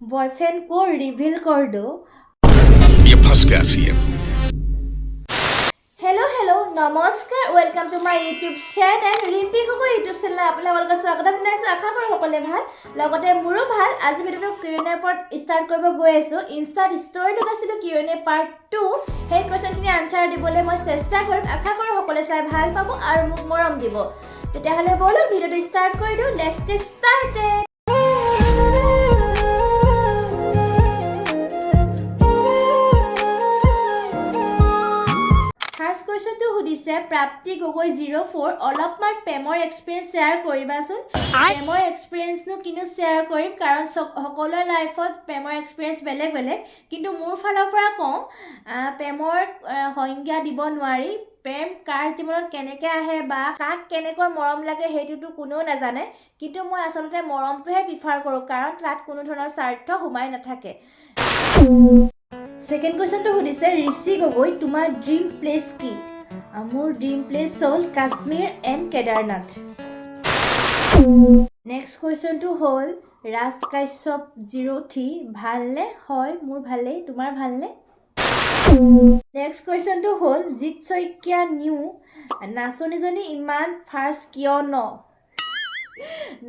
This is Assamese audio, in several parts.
बॉयफ्रेंड को रिवील कर दो। ये फंस गया सीएम। हेलो नमस्कार welcome to my YouTube channel Rimpi Gogoi YouTube channel আপোনালোকক স্বাগতম জনাইছো। আশা কৰো সকলোৱে ভাল লগতে মোৰো ভাল। আজি ভিডিওটো কিউএনএ ওপৰত ষ্টাৰ্ট কৰিব গৈ আছো। ইনষ্টাত ষ্টৰি লগাইছিলো কিউএনএ পাৰ্ট 2। সেই কোৱেশ্চনখিনি আনসাৰ দিবলৈ মই চেষ্টা কৰিম। আশা কৰো সকলোৱে চাই ভাল পাব আৰু মোক মৰম দিব। তেতিয়াহ'লে বলো ভিডিওটো ষ্টাৰ্ট কৰি দিও। Let's get started. ফাৰ্ষ্ট কোৱেশ্চনটো সুধিছে প্ৰাপ্তি গগৈ 04 অলপমান প্ৰেমৰ এক্সপিৰিয়েঞ্চ শ্বেয়াৰ কৰিবাচোন। প্ৰেমৰ এক্সপিৰিয়েঞ্চনো কিনো শ্বেয়াৰ কৰিম কাৰণ সকলোৰে লাইফত প্ৰেমৰ এক্সপিৰিয়েঞ্চ বেলেগ বেলেগ, কিন্তু মোৰ ফালৰ পৰা কওঁ প্ৰেমৰ সংজ্ঞা দিব নোৱাৰি। প্ৰেম কাৰ জীৱনত কেনেকৈ আহে বা কাক কেনেকৈ মৰম লাগে সেইটোতো কোনেও নাজানে, কিন্তু মই আচলতে মৰমটোহে প্ৰিফাৰ কৰোঁ কাৰণ তাত কোনো ধৰণৰ স্বাৰ্থ সোমাই নাথাকে। সেকেন্ড কোৱেশ্চনটো সুধিছে ঋষি গগৈ তোমাৰ ড্ৰিম প্লেচ কি? মোৰ ড্ৰিম প্লেচ হ'ল কাশ্মীৰ এণ্ড কেদাৰনাথ। নেক্সট কুৱেশ্যনটো হ'ল ৰাজ কাশ্যপ 03 ভালনে? হয় মোৰ ভালেই, তোমাৰ ভালনে? নেক্সট কুৱেশ্যনটো হ'ল জিৎ শইকীয়া নিউ নাচনীজনী ইমান ফাৰ্ষ্ট কিয় ন?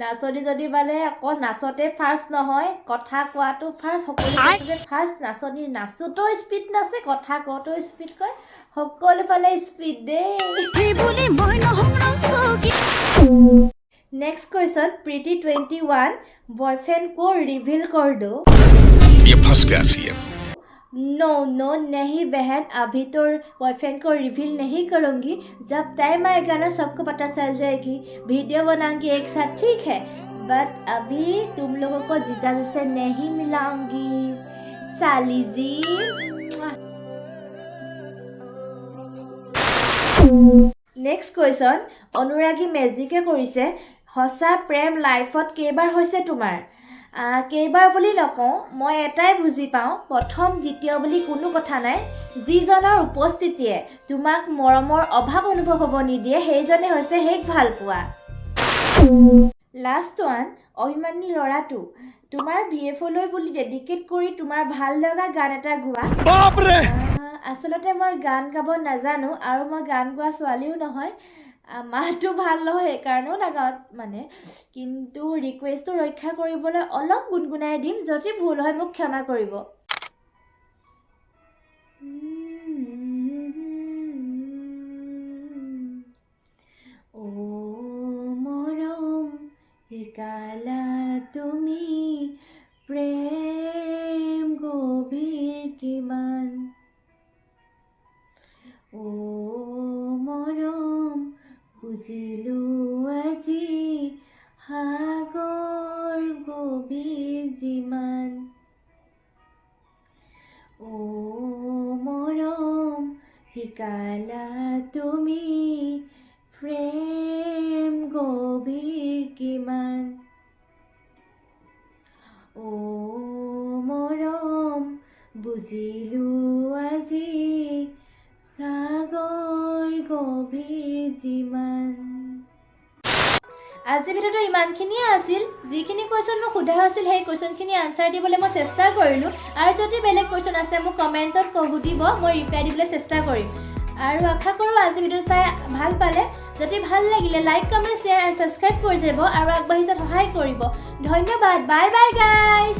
নাচনীজনী মানে অকল নাচতে ফাৰ্ষ্ট নহয়, কথা কোৱাটো ফাৰ্ষ্ট। সকলোতে ফাৰ্ষ্ট। নাচনী নাচোতো স্পীড নাচে, কথা কওঁতো স্পীড কয়, সকলো ফালে স্পীড দেই। नेक्स्ट क्वेश्चन प्रीति 21 बॉयफ्रेंड को रिवील कर दो। ये फंस गया सीएम। नो नहीं बहन, अभी तो बॉयफ्रेंड को रिवील नहीं करूंगी। जब टाइम आएगा ना सबको पता चल जाएगी, वीडियो बनाऊंगी एक साथ, ठीक है? बट अभी तुम लोगों को जीजा से नहीं मिलाऊंगी साली जी। नेक्स्ट क्वेश्चन अनुरागी मेजिके কৰিছে সঁচা প্ৰেম লাইফত কেইবাৰ হৈছে তোমাৰ? কেইবাৰ বুলি নকওঁ, মই এটাই বুজি পাওঁ, প্ৰথম দ্বিতীয় বুলি কোনো কথা নাই। যিজনৰ উপস্থিতিয়ে তোমাক মৰমৰ অভাৱ অনুভৱ হ'ব নিদিয়ে সেইজনে হৈছে হেক ভাল পোৱা। লাষ্ট ওৱান অভিমানী ল'ৰাটো তোমাৰ বিএফলৈ বুলি ডেডিকেট কৰি তোমাৰ ভাল লগা গান এটা গোৱা। আচলতে মই গান গাব নাজানো আৰু মই গান গোৱা ছোৱালীও নহয়। মাহটো ভাল নহয় সেইকাৰণেও নাগাওঁ মানে, কিন্তু ৰিকুৱেষ্টটো ৰক্ষা কৰিবলৈ অলপ গুণগুণাই দিম, যদি ভুল হয় মোক ক্ষমা কৰিব। ও মৰম শিকালা তুমি প্ৰেম গভীৰ কিমান। ও মৰম বুজিলো আজি সাগৰ গভীৰ যিমান। ও মৰম শিকালা তুমি প্ৰেম গভীৰ কিমান। ও মৰম বুজিলো আজি সাগৰ গভীৰ যিমান। আজি ভিডিঅ'টো ইমানখিনিয়ে আছিল। যিখিনি কুৱেশ্যন মোক সোধা আছিল সেই কুৱেশ্যনখিনি আনচাৰ দিবলৈ মই চেষ্টা কৰিলোঁ, আৰু যদি বেলেগ কুৱেশ্যন আছে মোক কমেণ্টত সুধিব, মই ৰিপ্লাই দিবলৈ চেষ্টা কৰিম। আৰু আশা কৰোঁ আজি ভিডিঅ'টো চাই ভাল পালে। যদি ভাল লাগিলে লাইক কমেণ্ট শ্বেয়াৰ আৰু ছাবস্ক্ৰাইব কৰি দিব আৰু আগবাঢ়ি যোৱাত সহায় কৰিব। ধন্যবাদ, বাই বাই গাইজ।